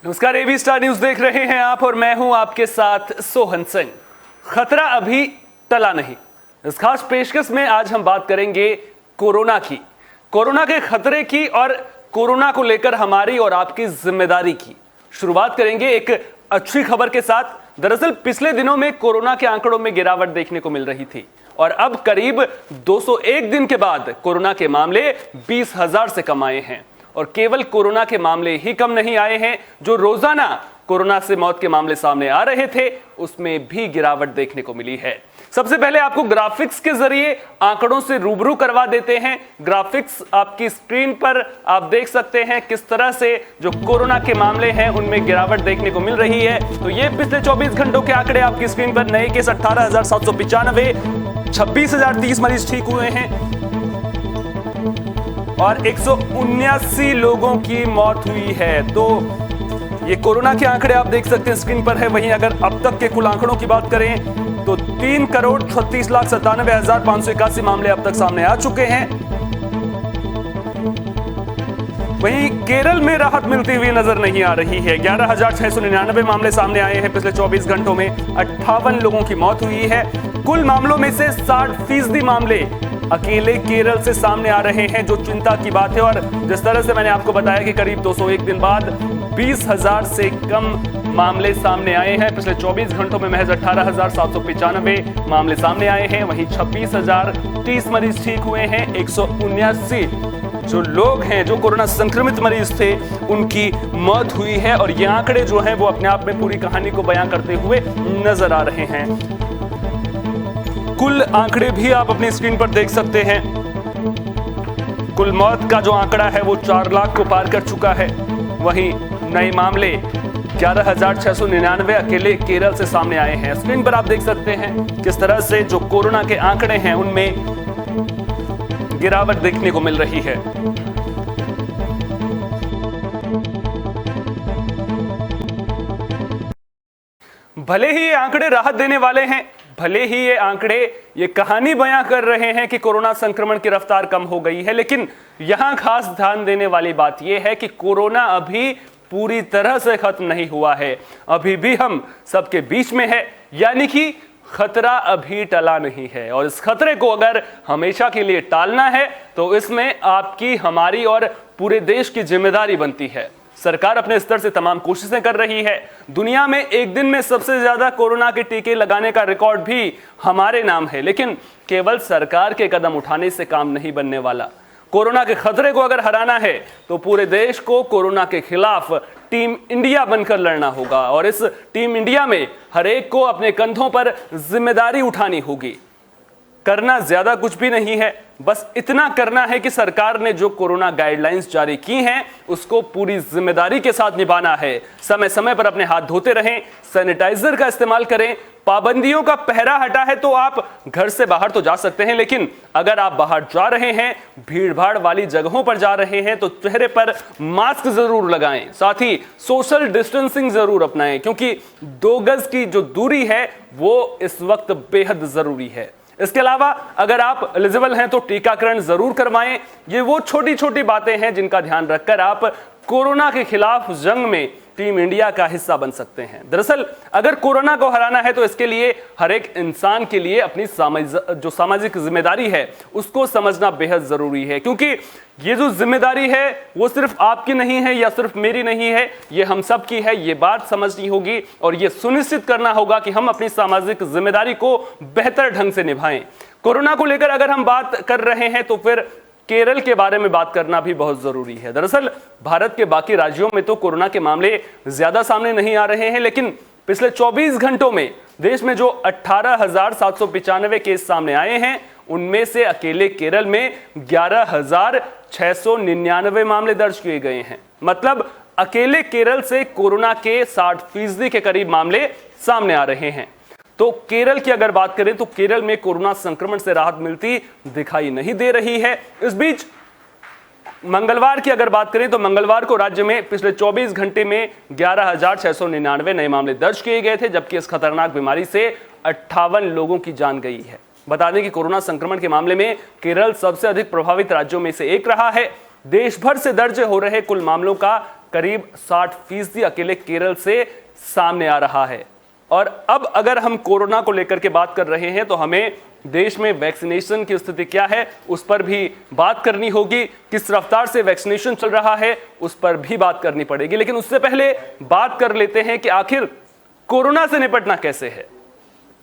नमस्कार, AB star news देख रहे हैं आप और मैं हूं आपके साथ सोहन सिंह। खतरा अभी टला नहीं। इस खास पेशकश में आज हम बात करेंगे कोरोना की, कोरोना के खतरे की और कोरोना को लेकर हमारी और आपकी जिम्मेदारी की। शुरुआत करेंगे एक अच्छी खबर के साथ। दरअसल पिछले दिनों में कोरोना के आंकड़ों में गिरावट देखने को मिल रही थी और अब करीब 201 दिन के बाद कोरोना के मामले 20,000 से कम आए हैं। और केवल कोरोना के मामले ही कम नहीं आए हैं, जो रोजाना कोरोना से मौत के मामले सामने आ रहे थे उसमें भी गिरावट देखने को मिली है। सबसे पहले आपको ग्राफिक्स के जरिए आंकड़ों से रूबरू करवा देते हैं। ग्राफिक्स आपकी स्क्रीन पर आप देख सकते हैं किस तरह से जो कोरोना के मामले हैं उनमें गिरावट देखने को मिल रही है। तो ये पिछले 24 घंटों के आंकड़े आपकी स्क्रीन पर। नए केस 18,795, 26,030 मरीज ठीक हुए हैं और 179 लोगों की मौत हुई है। तो ये कोरोना के आंकड़े आप देख सकते हैं स्क्रीन पर है। वहीं अगर अब तक के कुल आंकड़ों की बात करें तो 3,36,97,581 मामले अब तक सामने आ चुके हैं। वहीं केरल में राहत मिलती हुई नजर नहीं आ रही है। 11,699 मामले सामने आए हैं पिछले 24 घंटों में। 58 लोगों की मौत हुई है। कुल मामलों में से 60% मामले अकेले केरल से सामने आ रहे हैं, जो चिंता की बात है। और जिस तरह से मैंने आपको बताया कि करीब 201 दिन बाद 20,000 से कम मामले सामने आए हैं। पिछले 24 घंटों में महज 18,795 मामले सामने आए हैं। वहीं 26,030 मरीज ठीक हुए हैं। 179 जो लोग हैं, जो कोरोना संक्रमित मरीज थे, उनकी मौत हुई है। और ये आंकड़े जो हैं वो अपने आप में पूरी कहानी को बयां करते हुए नजर आ रहे हैं। कुल आंकड़े भी आप अपनी स्क्रीन पर देख सकते हैं। कुल मौत का जो आंकड़ा है वो 4 लाख को पार कर चुका है। वहीं नए मामले 11,699 अकेले केरल से सामने आए हैं। स्क्रीन पर आप देख सकते हैं किस तरह से जो कोरोना के आंकड़े हैं उनमें गिरावट देखने को मिल रही है। भले ही ये आंकड़े राहत देने वाले हैं, भले ही ये आंकड़े ये कहानी बयां कर रहे हैं कि कोरोना संक्रमण की रफ्तार कम हो गई है, लेकिन यहां खास ध्यान देने वाली बात यह है कि कोरोना अभी पूरी तरह से खत्म नहीं हुआ है। अभी भी हम सबके बीच में है, यानी कि खतरा अभी टला नहीं है। और इस खतरे को अगर हमेशा के लिए टालना है तो इसमें आपकी, हमारी और पूरे देश की जिम्मेदारी बनती है। सरकार अपने स्तर से तमाम कोशिशें कर रही है। दुनिया में एक दिन में सबसे ज्यादा कोरोना के टीके लगाने का रिकॉर्ड भी हमारे नाम है, लेकिन केवल सरकार के कदम उठाने से काम नहीं बनने वाला। कोरोना के खतरे को अगर हराना है तो पूरे देश को कोरोना के खिलाफ टीम इंडिया बनकर लड़ना होगा। और इस टीम इंडिया में हर एक को अपने कंधों पर जिम्मेदारी उठानी होगी। करना ज्यादा कुछ भी नहीं है, बस इतना करना है कि सरकार ने जो कोरोना गाइडलाइंस जारी की हैं उसको पूरी जिम्मेदारी के साथ निभाना है। समय समय पर अपने हाथ धोते रहें, सैनिटाइजर का इस्तेमाल करें। पाबंदियों का पहरा हटा है तो आप घर से बाहर तो जा सकते हैं, लेकिन अगर आप बाहर जा रहे हैं, भीड़ भाड़ वाली जगहों पर जा रहे हैं, तो चेहरे पर मास्क जरूर लगाएं। साथ ही सोशल डिस्टेंसिंग जरूर अपनाएं, क्योंकि 2 गज की जो दूरी है वो इस वक्त बेहद जरूरी है। इसके अलावा अगर आप एलिजिबल हैं तो टीकाकरण जरूर करवाएं। ये वो छोटी छोटी बातें हैं जिनका ध्यान रखकर आप कोरोना के खिलाफ जंग में टीम इंडिया का हिस्सा बन सकते हैं। दरअसल अगर कोरोना को हराना है तो इसके लिए हर एक इंसान के लिए अपनी जो सामाजिक जिम्मेदारी है उसको समझना बेहद जरूरी है, क्योंकि ये जो जिम्मेदारी है वो सिर्फ आपकी नहीं है या सिर्फ मेरी नहीं है, ये हम सब की है। ये बात समझनी होगी और ये सुनिश्चित करना होगा कि हम अपनी सामाजिक जिम्मेदारी को बेहतर ढंग से निभाएं। कोरोना को लेकर अगर हम बात कर रहे हैं तो फिर केरल के बारे में बात करना भी बहुत जरूरी है। दरअसल भारत के बाकी राज्यों में तो कोरोना के मामले ज्यादा सामने नहीं आ रहे हैं, लेकिन पिछले 24 घंटों में देश में जो 18,795 केस सामने आए हैं उनमें से अकेले केरल में 11,699 मामले दर्ज किए गए हैं। मतलब अकेले केरल से कोरोना के 60% के करीब मामले सामने आ रहे हैं। तो केरल की अगर बात करें तो केरल में कोरोना संक्रमण से राहत मिलती दिखाई नहीं दे रही है। इस बीच मंगलवार की अगर बात करें तो मंगलवार को राज्य में पिछले 24 घंटे में 11,699 नए मामले दर्ज किए गए थे, जबकि इस खतरनाक बीमारी से 58 लोगों की जान गई है। बता दें कि कोरोना संक्रमण के मामले में केरल सबसे अधिक प्रभावित राज्यों में से एक रहा है। देश भर से दर्ज हो रहे कुल मामलों का करीब 60% अकेले केरल से सामने आ रहा है। और अब अगर हम कोरोना को लेकर के बात कर रहे हैं तो हमें देश में वैक्सीनेशन की स्थिति क्या है उस पर भी बात करनी होगी, किस रफ्तार से वैक्सीनेशन चल रहा है उस पर भी बात करनी पड़ेगी। लेकिन उससे पहले बात कर लेते हैं कि आखिर कोरोना से निपटना कैसे है।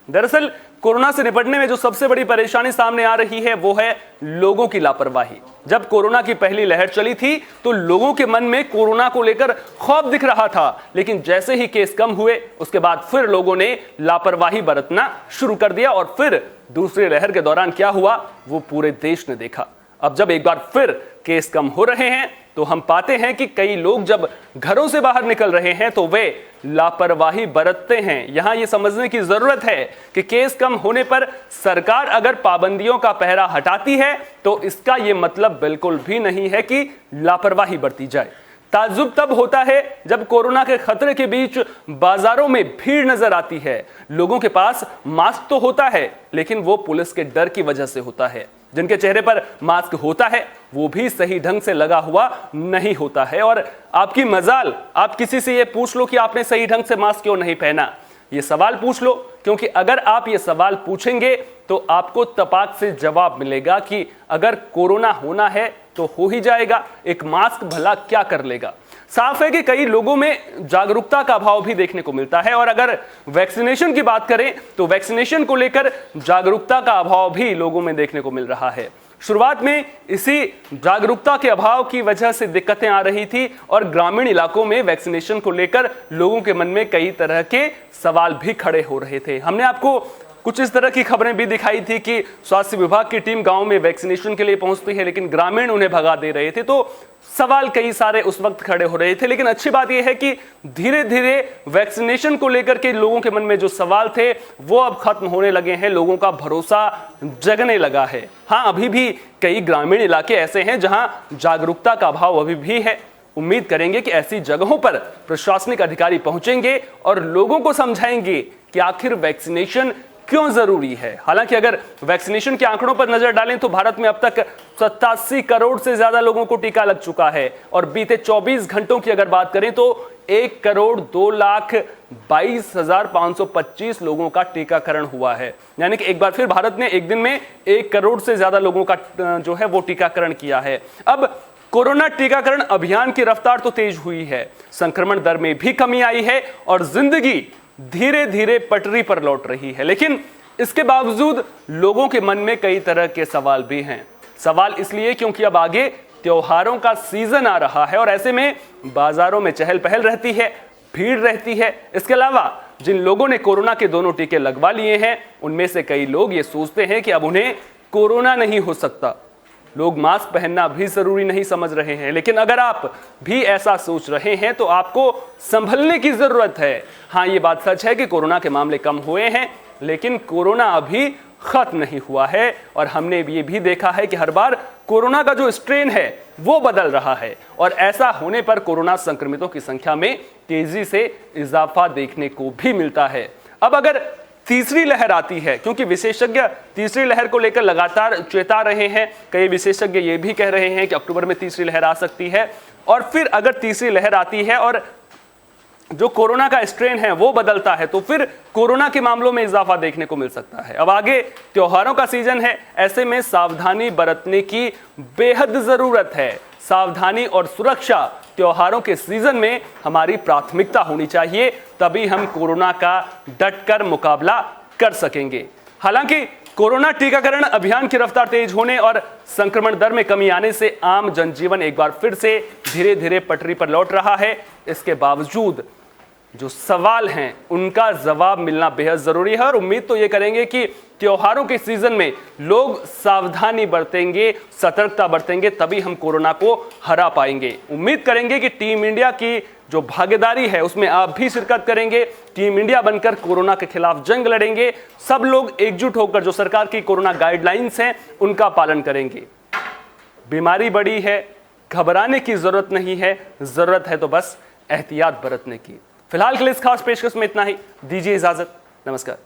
दरअसल कोरोना से निपटने में जो सबसे बड़ी परेशानी सामने आ रही है वो है लोगों की लापरवाही। जब कोरोना की पहली लहर चली थी तो लोगों के मन में कोरोना को लेकर खौफ दिख रहा था, लेकिन जैसे ही केस कम हुए उसके बाद फिर लोगों ने लापरवाही बरतना शुरू कर दिया और फिर दूसरी लहर के दौरान क्या हुआ वो पूरे देश ने देखा। अब जब एक बार फिर केस कम हो रहे हैं तो हम पाते हैं कि कई लोग जब घरों से बाहर निकल रहे हैं तो वे लापरवाही बरतते हैं। यहां यह समझने की जरूरत है कि केस कम होने पर सरकार अगर पाबंदियों का पहरा हटाती है तो इसका यह मतलब बिल्कुल भी नहीं है कि लापरवाही बरती जाए। ताज्जुब तब होता है जब कोरोना के खतरे के बीच बाजारों में भीड़ नजर आती है। लोगों के पास मास्क तो होता है लेकिन वो पुलिस के डर की वजह से होता है। जिनके चेहरे पर मास्क होता है वो भी सही ढंग से लगा हुआ नहीं होता है। और आपकी मजाल, आप किसी से ये पूछ लो कि आपने सही ढंग से मास्क क्यों नहीं पहना, ये सवाल पूछ लो, क्योंकि अगर आप ये सवाल पूछेंगे तो आपको तपाक से जवाब मिलेगा कि अगर कोरोना होना है तो हो ही जाएगा, एक मास्क भला क्या कर लेगा। साफ है कि कई लोगों में जागरूकता का अभाव भी देखने को मिलता है। और अगर वैक्सीनेशन की बात करें तो वैक्सीनेशन को लेकर जागरूकता का अभाव भी लोगों में देखने को मिल रहा है। शुरुआत में इसी जागरूकता के अभाव की वजह से दिक्कतें आ रही थी और ग्रामीण इलाकों में वैक्सीनेशन को लेकर लोगों के मन में कई तरह के सवाल भी खड़े हो रहे थे। हमने आपको कुछ इस तरह की खबरें भी दिखाई थी कि स्वास्थ्य विभाग की टीम गांव में वैक्सीनेशन के लिए पहुंचती है लेकिन ग्रामीण उन्हें भगा दे रहे थे। तो सवाल कई सारे उस वक्त खड़े हो रहे थे। लेकिन अच्छी बात यह है कि धीरे धीरे वैक्सीनेशन को लेकर के लोगों के मन में जो सवाल थे वो अब खत्म होने लगे हैं, लोगों का भरोसा जगने लगा है। हाँ, अभी भी कई ग्रामीण इलाके ऐसे हैं जहां जागरूकता का अभाव अभी भी है। उम्मीद करेंगे कि ऐसी जगहों पर प्रशासनिक अधिकारी पहुंचेंगे और लोगों को समझाएंगे कि आखिर वैक्सीनेशन क्यों जरूरी है। हालांकि अगर वैक्सीनेशन के आंकड़ों पर नजर डालें तो भारत में अब तक 87 करोड़ से ज्यादा लोगों को टीका लग चुका है और बीते 24 घंटों की अगर बात करें तो 1,02,22,525 लोगों का टीकाकरण हुआ है। यानी कि एक बार फिर भारत ने एक दिन में 1 करोड़ से ज्यादा लोगों का जो है वो टीकाकरण किया है। अब कोरोना टीकाकरण अभियान की रफ्तार तो तेज हुई है, संक्रमण दर में भी कमी आई है और जिंदगी धीरे धीरे पटरी पर लौट रही है। लेकिन इसके बावजूद लोगों के मन में कई तरह के सवाल भी हैं। सवाल इसलिए क्योंकि अब आगे त्योहारों का सीजन आ रहा है और ऐसे में बाजारों में चहल पहल रहती है, भीड़ रहती है। इसके अलावा जिन लोगों ने कोरोना के दोनों टीके लगवा लिए हैं उनमें से कई लोग ये सोचते हैं कि अब उन्हें कोरोना नहीं हो सकता। लोग मास्क पहनना भी जरूरी नहीं समझ रहे हैं। लेकिन अगर आप भी ऐसा सोच रहे हैं तो आपको संभलने की जरूरत है। हाँ, ये बात सच है कि कोरोना के मामले कम हुए हैं लेकिन कोरोना अभी खत्म नहीं हुआ है और हमने ये भी देखा है कि हर बार कोरोना का जो स्ट्रेन है वो बदल रहा है और ऐसा होने पर कोरोना संक्रमितों की संख्या में तेजी से इजाफा देखने को भी मिलता है। अब अगर तीसरी लहर आती है, क्योंकि विशेषज्ञ तीसरी लहर को लेकर लगातार चेता रहे हैं, कई विशेषज्ञ ये भी कह रहे हैं कि अक्टूबर में तीसरी लहर आ सकती है और फिर अगर तीसरी लहर आती है और जो कोरोना का स्ट्रेन है वो बदलता है तो फिर कोरोना के मामलों में इजाफा देखने को मिल सकता है। अब आगे त्योहारों का सीजन है, ऐसे में सावधानी बरतने की बेहद जरूरत है। सावधानी और सुरक्षा त्योहारों के सीजन में हमारी प्राथमिकता होनी चाहिए, तभी हम कोरोना का डटकर मुकाबला कर सकेंगे। हालांकि कोरोना टीकाकरण अभियान की रफ्तार तेज होने और संक्रमण दर में कमी आने से आम जनजीवन एक बार फिर से धीरे धीरे पटरी पर लौट रहा है। इसके बावजूद जो सवाल हैं उनका जवाब मिलना बेहद जरूरी है और उम्मीद तो ये करेंगे कि त्योहारों के सीजन में लोग सावधानी बरतेंगे, सतर्कता बरतेंगे, तभी हम कोरोना को हरा पाएंगे। उम्मीद करेंगे कि टीम इंडिया की जो भागीदारी है उसमें आप भी शिरकत करेंगे, टीम इंडिया बनकर कोरोना के खिलाफ जंग लड़ेंगे। सब लोग एकजुट होकर जो सरकार की कोरोना गाइडलाइंस हैं उनका पालन करेंगे। बीमारी बड़ी है, घबराने की जरूरत नहीं है, जरूरत है तो बस एहतियात बरतने की। फिलहाल के लिए इस खास पेशकश में इतना ही, दीजिए इजाजत, नमस्कार।